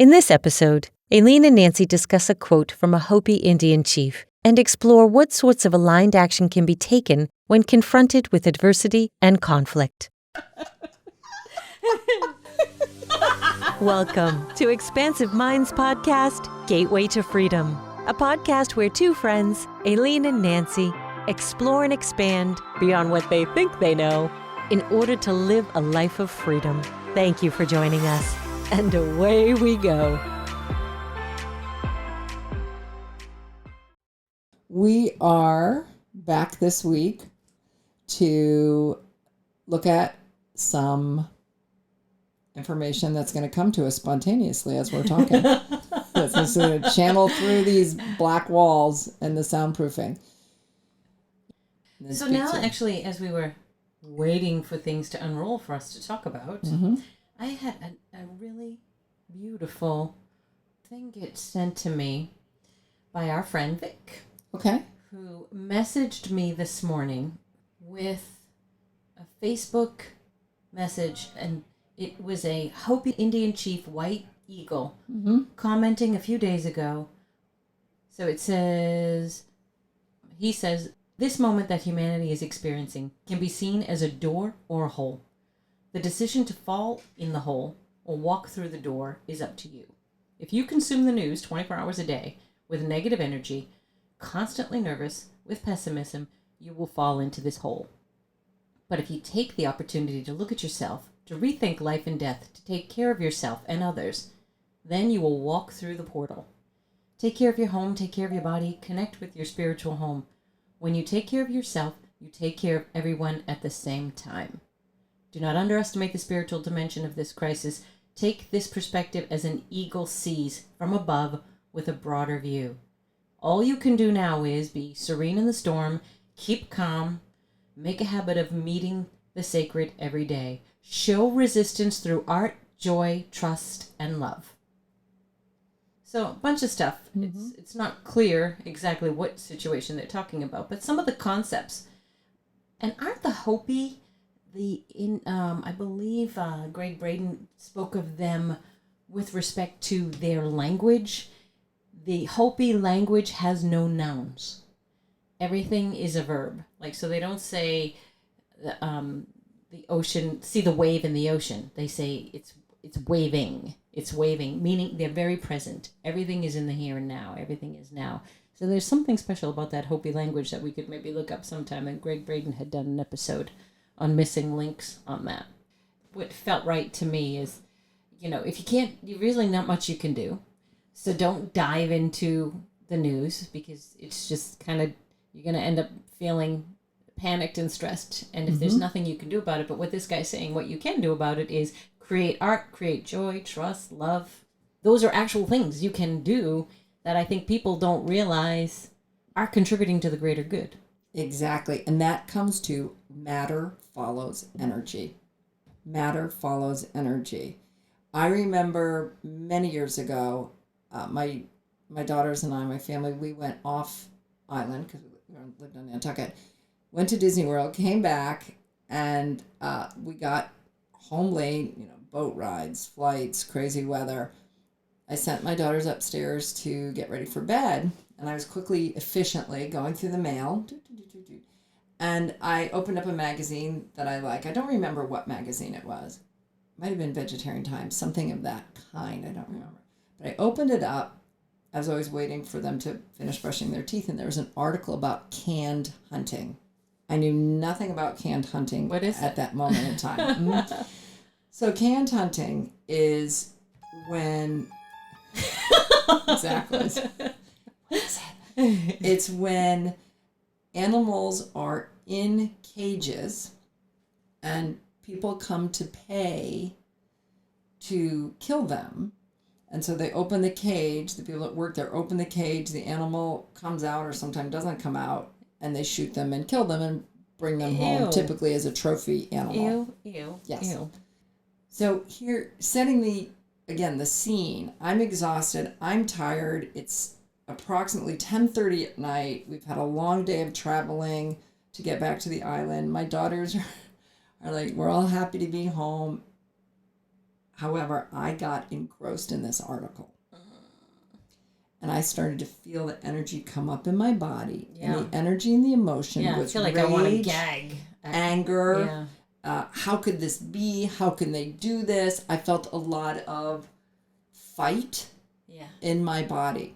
In this episode, Aileen and Nancy discuss a quote from a Hopi Indian chief and explore what sorts of aligned action can be taken when confronted with adversity and conflict. Welcome to Expansive Minds Podcast, Gateway to Freedom, a podcast where two friends, Aileen and Nancy, explore and expand beyond what they think they know in order to live a life of freedom. Thank you for joining us, and away we go. We are back this week to look at some information that's going to come to us spontaneously as we're talking. That's just going to channel through these black walls and the soundproofing. So now, actually, as we were waiting for things to unroll for us to talk about, I had a really beautiful thing get sent to me by our friend Vic. Okay. Who messaged me this morning with a Facebook message, and it was a Hopi Indian chief, White Eagle, commenting a few days ago. So it says, he says, "This moment that humanity is experiencing can be seen as a door or a hole. The decision to fall in the hole or walk through the door is up to you. If you consume the news 24 hours a day with negative energy, constantly nervous, with pessimism, you will fall into this hole. But if you take the opportunity to look at yourself, to rethink life and death, to take care of yourself and others, then you will walk through the portal. Take care of your home, take care of your body, connect with your spiritual home. When you take care of yourself, you take care of everyone at the same time. Do not underestimate the spiritual dimension of this crisis. Take this perspective as an eagle sees from above with a broader view. All you can do now is be serene in the storm, keep calm, make a habit of meeting the sacred every day. Show resistance through art, joy, trust, and love." So a bunch of stuff. It's not clear exactly what situation they're talking about, but some of the concepts. And aren't the Hopi, I believe Greg Braden spoke of them with respect to their language. The Hopi language has no nouns. Everything is a verb. Like, so they don't say the ocean, see the wave in the ocean. They say it's waving. It's waving, meaning they're very present. Everything is in the here and now. Everything is now. So there's something special about that Hopi language that we could maybe look up sometime. And Greg Braden had done an episode on missing links on that. What felt right to me is, if you can't, you really not much you can do. So don't dive into the news, because it's just kind of, you're going to end up feeling panicked and stressed. And if there's nothing you can do about it, but what this guy's saying, what you can do about it is create art, create joy, trust, love. Those are actual things you can do that I think people don't realize are contributing to the greater good. Exactly. And that comes to matter follows energy. Matter follows energy. I remember many years ago, my daughters and I, my family, we went off island because we lived on Nantucket, went to Disney World, came back, and we got home late, boat rides, flights, crazy weather. I sent my daughters upstairs to get ready for bed, and I was efficiently going through the mail, and I opened up a magazine that I like. I don't remember what magazine it was. It might have been Vegetarian Times, something of that kind. I don't remember. But I opened it up as I was waiting for them to finish brushing their teeth, and there was an article about canned hunting. I knew nothing about canned hunting at that moment in time. So canned hunting is when... Exactly. What is it? It's when animals are in cages and people come to pay to kill them. And so they open the cage, the people that work there open the cage, the animal comes out or sometimes doesn't come out, and they shoot them and kill them and bring them home, typically as a trophy animal. Yes. Ew. So here, setting the scene, I'm exhausted, I'm tired, it's approximately 10:30 at night, we've had a long day of traveling to get back to the island, my daughters are like, we're all happy to be home. However, I got engrossed in this article. And I started to feel the energy come up in my body. Yeah. And the energy and the emotion was I feel like rage, I want to gag. anger. Yeah. How could this be? How can they do this? I felt a lot of fight in my body.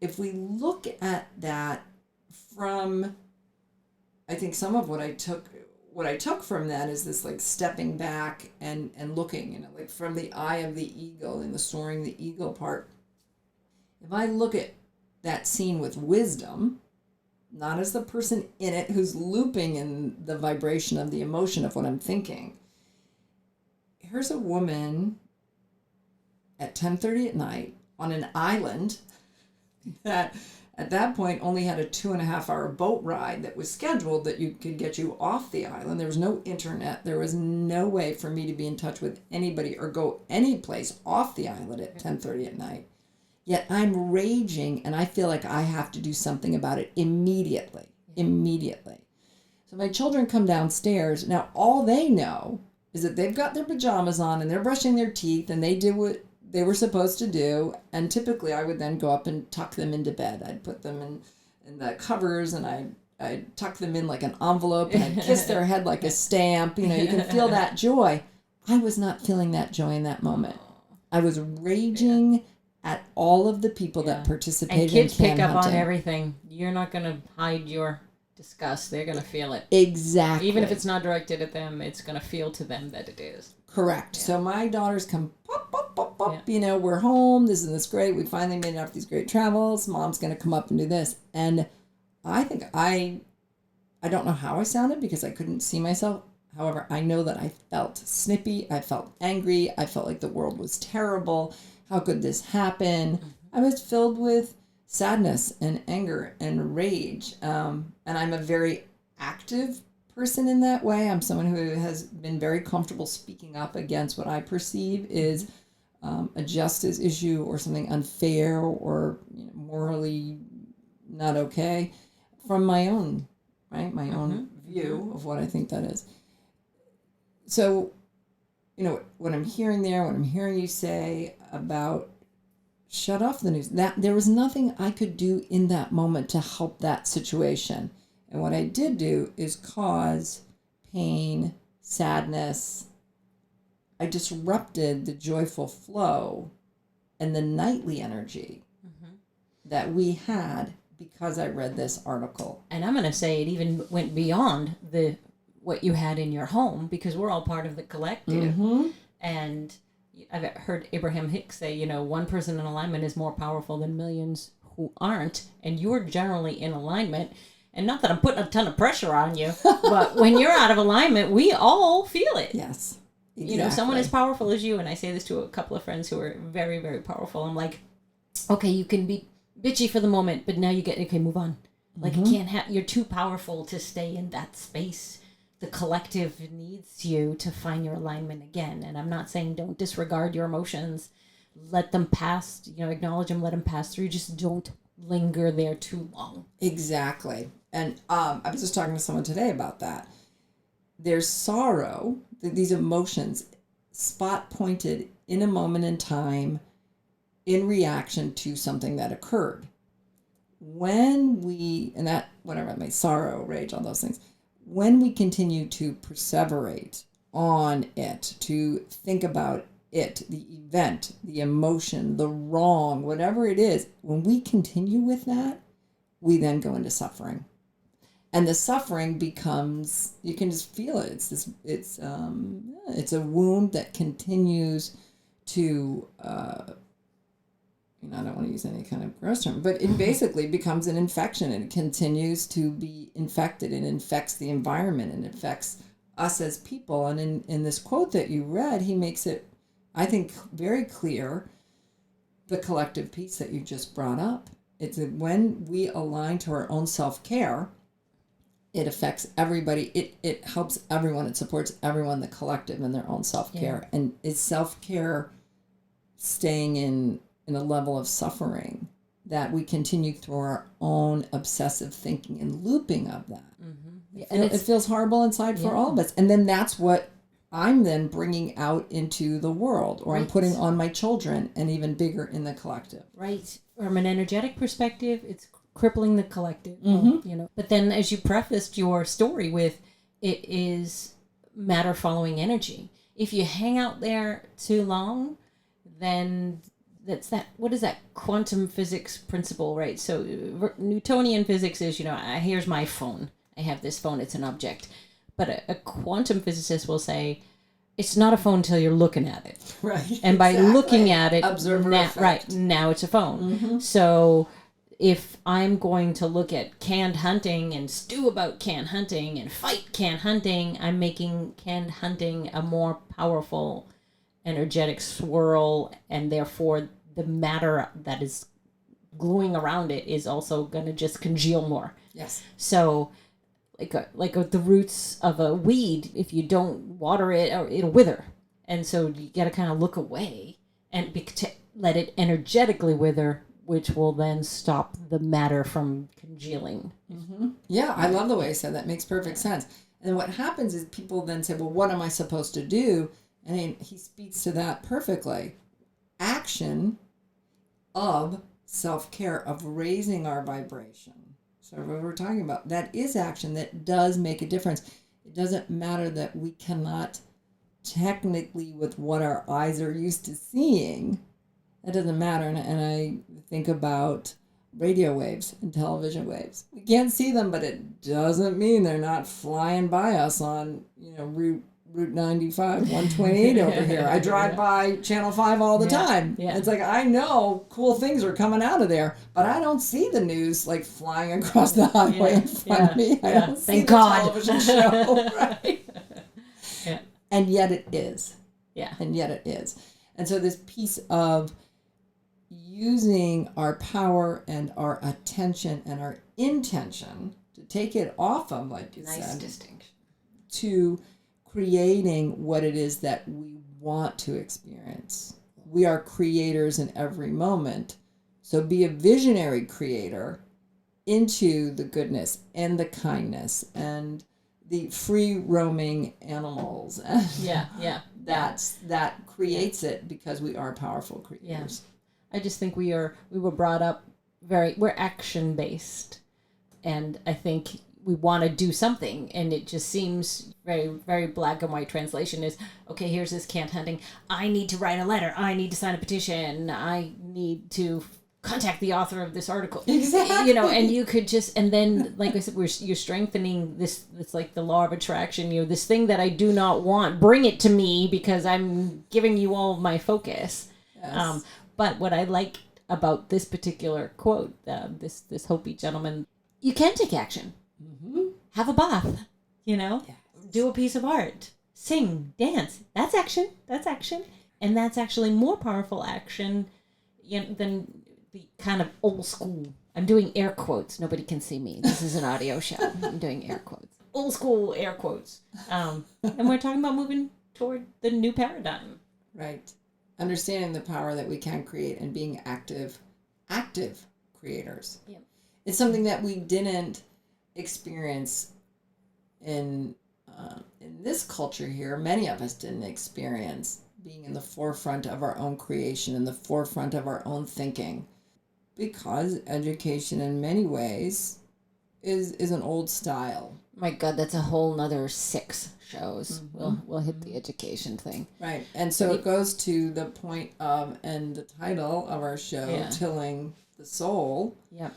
If we look at that from, I think some of what I took from that is this like stepping back and looking, like from the eye of the eagle and the soaring the eagle part. If I look at that scene with wisdom, not as the person in it who's looping in the vibration of the emotion of what I'm thinking. Here's a woman at 10:30 at night on an island that at that point only had a 2.5-hour boat ride that was scheduled that you could get you off the island. There was no internet. There was no way for me to be in touch with anybody or go any place off the island at 10:30 at night. Yet I'm raging and I feel like I have to do something about it immediately. So my children come downstairs. Now all they know is that they've got their pajamas on and they're brushing their teeth and they did what they were supposed to do. And typically I would then go up and tuck them into bed. I'd put them in the covers and I'd tuck them in like an envelope and I'd kiss their head like a stamp. You can feel that joy. I was not feeling that joy in that moment. I was raging at all of the people that participated in and kids pick up hunting. on everything. You're not going to hide your disgust. They're going to feel it. Exactly. Even if it's not directed at them, it's going to feel to them that it is. Correct. Yeah. So my daughters come pop, pop, pop, pop. Yeah. We're home. Isn't this great? We finally made it off these great travels. Mom's going to come up and do this. And I think I don't know how I sounded because I couldn't see myself. However, I know that I felt snippy. I felt angry. I felt like the world was terrible. How could this happen? I was filled with sadness and anger and rage. And I'm a very active person in that way. I'm someone who has been very comfortable speaking up against what I perceive is a justice issue or something unfair or morally not okay from my own, my own view of what I think that is. So, what I'm hearing there, what I'm hearing you say about shut off the news, that there was nothing I could do in that moment to help that situation. And what I did do is cause pain, sadness. I disrupted the joyful flow and the nightly energy that we had because I read this article. And I'm going to say it even went beyond what you had in your home because we're all part of the collective. And I've heard Abraham Hicks say, one person in alignment is more powerful than millions who aren't. And you're generally in alignment. And not that I'm putting a ton of pressure on you, but when you're out of alignment, we all feel it. Yes. Exactly. Someone as powerful as you, and I say this to a couple of friends who are very, very powerful. I'm like, okay, you can be bitchy for the moment, but now move on. Like, you can't you're too powerful to stay in that space. The collective needs you to find your alignment again. And I'm not saying don't disregard your emotions. Let them pass, acknowledge them, let them pass through. Just don't linger there too long. Exactly. And I was just talking to someone today about that. There's sorrow, these emotions, spot pointed in a moment in time in reaction to something that occurred. When we, and that, whatever I mean, sorrow, rage, all those things, when we continue to perseverate on it, to think about it, the event, the emotion, the wrong, whatever it is, when we continue with that, we then go into suffering. And the suffering becomes, you can just feel it. It's a wound that continues to, I don't want to use any kind of gross term, but it basically becomes an infection and it continues to be infected and infects the environment and affects us as people. And in this quote that you read, he makes it, I think, very clear, the collective piece that you just brought up. It's that when we align to our own self-care, it affects everybody. It helps everyone. It supports everyone, the collective, in their own self-care. Yeah. And is self-care staying in a level of suffering that we continue through our own obsessive thinking and looping of that. It feels horrible inside for all of us. And then that's what I'm then bringing out into the world, or I'm Right. putting on my children, and even bigger in the collective. Right. From an energetic perspective, it's crippling the collective. Mhm. You know. But then, as you prefaced your story with, it is matter following energy. If you hang out there too long, then that's that. What is that quantum physics principle, right? So Newtonian physics is, here's my phone. I have this phone. It's an object. But a quantum physicist will say, it's not a phone until you're looking at it. Right. And by Exactly. looking at it, Observer now, effect. right, now it's a phone. Mm-hmm. So if I'm going to look at canned hunting and stew about canned hunting and fight canned hunting, I'm making canned hunting a more powerful energetic swirl, and therefore the matter that is gluing around it is also going to just congeal more. Yes. So like the roots of a weed, if you don't water it, or it'll wither. And so you got to kind of look away and to let it energetically wither, which will then stop the matter from congealing. Mm-hmm. Yeah, I love the way you said that. Makes perfect sense. And then what happens is people then say, well, what am I supposed to do? And he speaks to that perfectly. Action of self-care, of raising our vibration. So what we're talking about, that is action that does make a difference. It doesn't matter that we cannot technically, with what our eyes are used to seeing, that doesn't matter. And I think about radio waves and television waves. We can't see them, but it doesn't mean they're not flying by us on, Route 95, 128 over here. I drive by Channel 5 all the time. Yeah. It's like, I know cool things are coming out of there, but I don't see the news like flying across the highway in front of me. I don't see Thank the God. television show. Right? Yeah. And yet it is. Yeah. And yet it is. And so this piece of using our power and our attention and our intention to take it off of, like you Nice said, distinction. to creating what it is that we want to experience. We are creators in every moment. So be a visionary creator into the goodness and the kindness and the free roaming animals. Yeah. That creates it, because we are powerful creators. I just think we were brought up we're action based, and I think we want to do something, and it just seems very, very black and white translation is, okay, here's this canned hunting. I need to write a letter. I need to sign a petition. I need to contact the author of this article. Exactly. And you could just, and then, like I said, you're strengthening this. It's like the law of attraction. This thing that I do not want, bring it to me, because I'm giving you all of my focus. Yes. But what I like about this particular quote, this Hopi gentleman, you can take action. Mm-hmm. Have a bath, Yes. do a piece of art, sing, dance. That's action. And that's actually more powerful action than the kind of old school. I'm doing air quotes. Nobody can see me. This is an audio show. I'm doing air quotes. Old school air quotes. And we're talking about moving toward the new paradigm. Right. Understanding the power that we can create and being active creators. Yeah. It's something that we didn't experience in this culture here. Many of us didn't experience being in the forefront of our own creation, in the forefront of our own thinking, because education in many ways is an old style. My God, that's a whole nother 6 shows. Mm-hmm. We'll hit the education thing. Right. And so it goes to the point of, and the title of our show, Tilling the Soul. Yeah.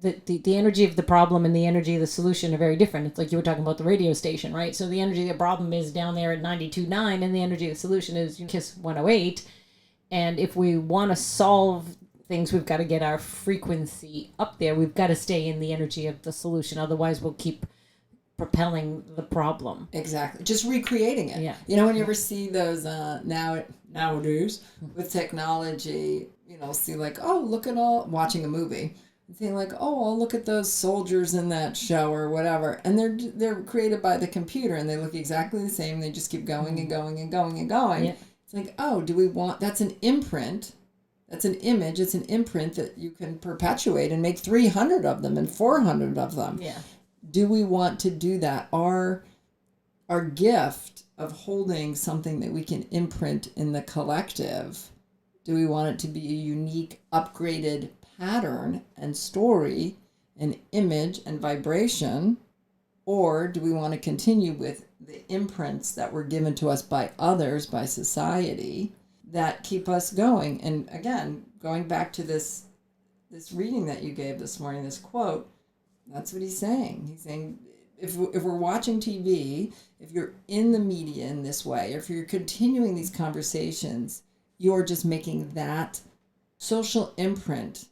The energy of the problem and the energy of the solution are very different. It's like you were talking about the radio station, right? So the energy of the problem is down there at 92.9, and the energy of the solution is KISS 108. And if we want to solve things, we've got to get our frequency up there. We've got to stay in the energy of the solution. Otherwise, we'll keep propelling the problem. Exactly. Just recreating it. Yeah. When you ever see those nowadays with technology, see like, oh, look at watching a movie. Saying like, oh, look at those soldiers in that show or whatever, and they're created by the computer, and they look exactly the same. They just keep going and going and going and going. Yeah. It's like, oh, do we want? That's an imprint. That's an image. It's an imprint that you can perpetuate and make 300 of them and 400 of them. Yeah. Do we want to do that? Are our gift of holding something that we can imprint in the collective, do we want it to be a unique, upgraded pattern and story and image and vibration? Or do we want to continue with the imprints that were given to us by others, by society, that keep us going? And again, going back to this reading that you gave this morning, this quote, that's what he's saying. He's saying, if we're watching TV, if you're in the media in this way, if you're continuing these conversations, you're just making that social imprint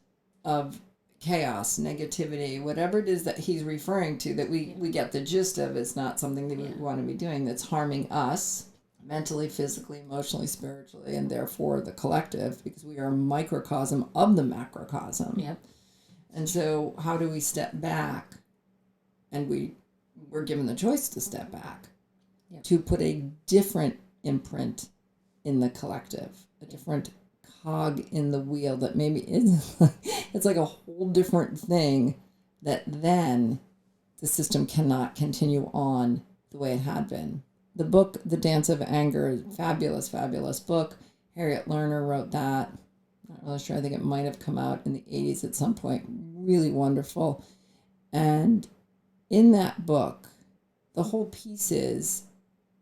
of chaos, negativity, whatever it is that he's referring to, that we get the gist of. It's not something that we want to be doing that's harming us mentally, physically, emotionally, spiritually, and therefore the collective, because we are a microcosm of the macrocosm. Yep. And so how do we step back? And we're given the choice to step back, to put a different imprint in the collective, a different cog in the wheel that maybe it's like a whole different thing, that then the system cannot continue on the way it had been. The book, The Dance of Anger, fabulous, fabulous book. Harriet Lerner wrote that. Not really sure. I think it might have come out in the 80s at some point. Really wonderful. And in that book, the whole piece is,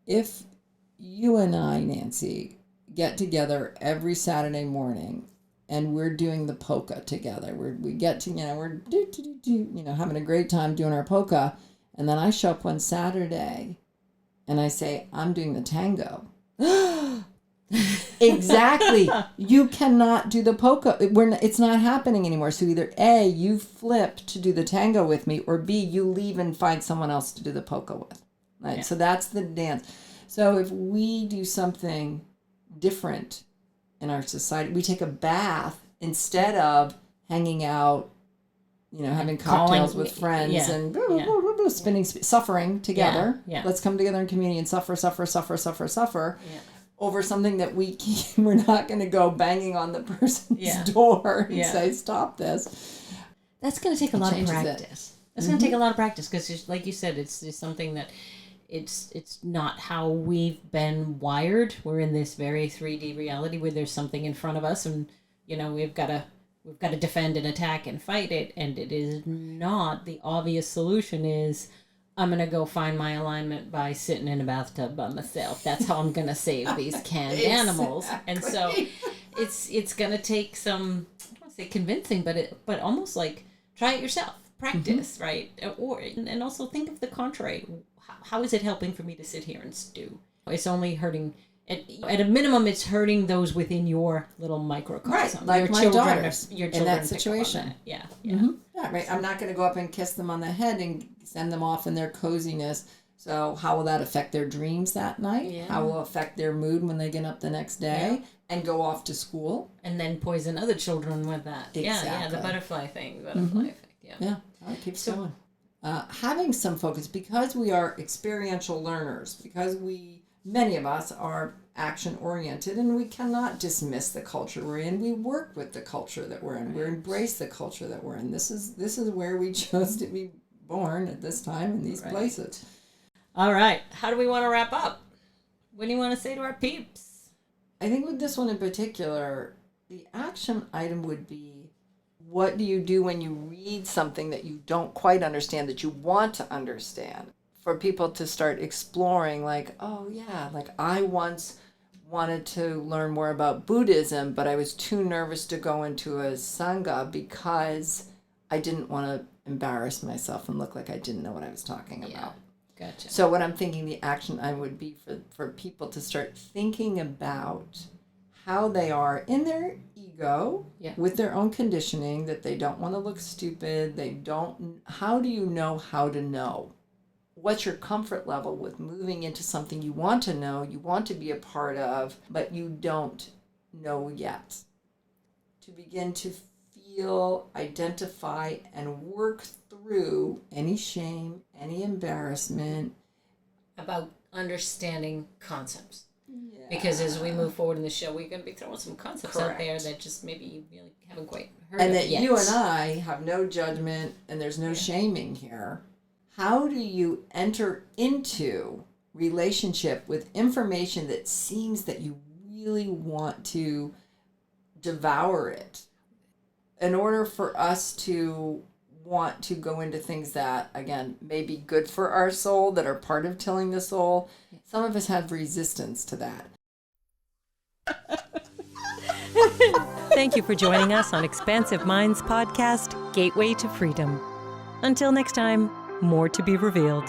if you and I, Nancy, get together every Saturday morning and we're doing the polka together, we get to, we're having a great time doing our polka, and then I show up one Saturday and I say, I'm doing the tango. Exactly. You cannot do the polka. It's not happening anymore. So either A, you flip to do the tango with me, or B, you leave and find someone else to do the polka with. Right? Yeah. So that's the dance. So if we do something different in our society, we take a bath instead of hanging out, having cocktails with friends and suffering together. Yeah. Let's come together in community and suffer over something that we're not going to go banging on the person's door and say, stop this. That's going to take a lot of practice. That's going to take a lot of practice, because, like you said, it's just something that it's not how we've been wired. We're in this very 3D reality where there's something in front of us, and we've got to defend and attack and fight it, and it is not the obvious solution is, I'm going to go find my alignment by sitting in a bathtub by myself. That's how I'm going to save these canned animals. And so it's going to take some, I don't want to say convincing, but almost like try it yourself. Practice, right? And also think of the contrary. How is it helping for me to sit here and stew? It's only hurting, at a minimum, it's hurting those within your little microcosm. Right, like your my children, daughters your in children that situation. Yeah. Yeah, right. I'm not going to go up and kiss them on the head and send them off in their coziness. So how will that affect their dreams that night? Yeah. How will it affect their mood when they get up the next day and go off to school? And then poison other children with that. Exactly. Yeah, the butterfly thing. Effect. Yeah, it keeps going. Having some focus, because we are experiential learners, because many of us are action-oriented, and we cannot dismiss the culture we're in. We work with the culture that we're in. We embrace the culture that we're in. This is where we chose to be born at this time in these places. All right. How do we want to wrap up? What do you want to say to our peeps? I think with this one in particular, the action item would be, what do you do when you read something that you don't quite understand, that you want to understand? For people to start exploring, like, oh yeah, like I once wanted to learn more about Buddhism, but I was too nervous to go into a Sangha because I didn't want to embarrass myself and look like I didn't know what I was talking about. Gotcha. So what I'm thinking the action item would be for people to start thinking about how they are in their ego with their own conditioning, that they don't want to look stupid. How do you know how to know? What's your comfort level with moving into something you want to know, you want to be a part of, but you don't know yet? To begin to feel, identify, and work through any shame, any embarrassment. About understanding concepts. Yeah. Because as we move forward in the show, we're going to be throwing some concepts out there that just maybe you really haven't quite heard and of that yet. You and I have no judgment, and there's no shaming here. How do you enter into relationship with information that seems that you really want to devour it, in order for us to want to go into things that, again, may be good for our soul, that are part of tilling the soul, some of us have resistance to that. Thank you for joining us on Expansive Minds podcast, Gateway to Freedom. Until next time, more to be revealed.